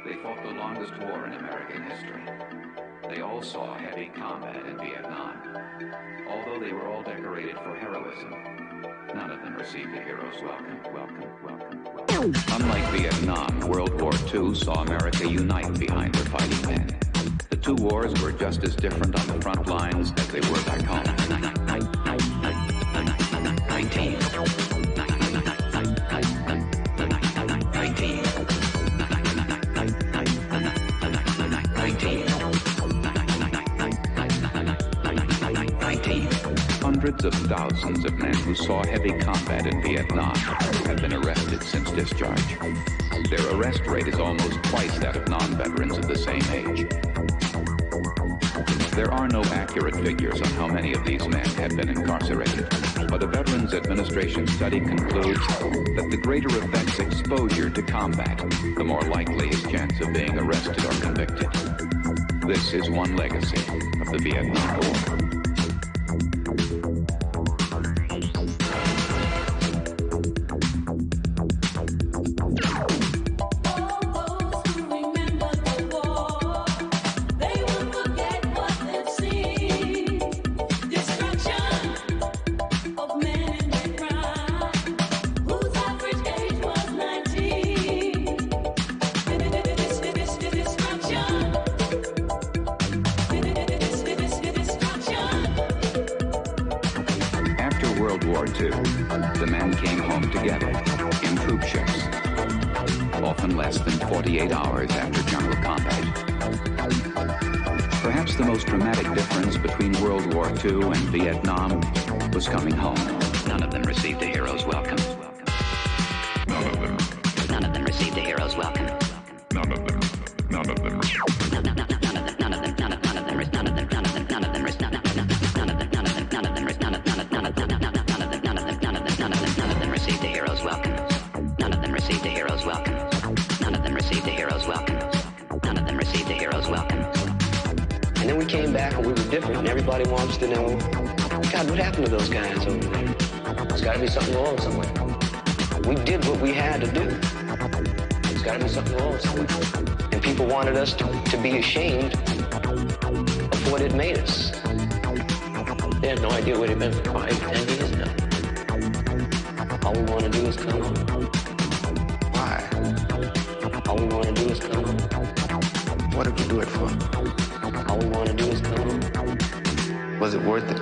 They fought the longest war in American history. They all saw heavy combat in Vietnam. Although they were all decorated for heroism, none of them received a hero's welcome. Unlike Vietnam, World War II saw America unite behind their fighting men. The two wars were just as different on the front lines as they were back home. 19. Hundreds of thousands of men who saw heavy combat in Vietnam have been arrested since discharge. Their arrest rate is almost twice that of non-veterans of the same age. There are no accurate figures on how many of these men have been incarcerated, but a Veterans Administration study concludes that the greater a vet's exposure to combat, the more likely his chance of being arrested or convicted. This is one legacy of the Vietnam War. World War II, the men came home together in troop ships, often less than 48 hours after jungle combat. Perhaps the most dramatic difference between World War II and Vietnam was coming home. None of them received a hero's welcome. None of them. None of them received a hero's welcome. None of them. None of them. Received a hero's welcome. None of them received a hero's welcome. None of them received a hero's welcome. None of them received a hero's welcome. And then we came back and we were different, and everybody wants to know, God, what happened to those guys over there? There's got to be something wrong somewhere. We did what we had to do. There's got to be something wrong somewhere. And people wanted us to be ashamed of what it made us. They had no idea what it meant for 5, 10 years now. All we want to do is come home. Why? All we want to do is come home. What did you do it for? All we want to do is come home. Was it worth it?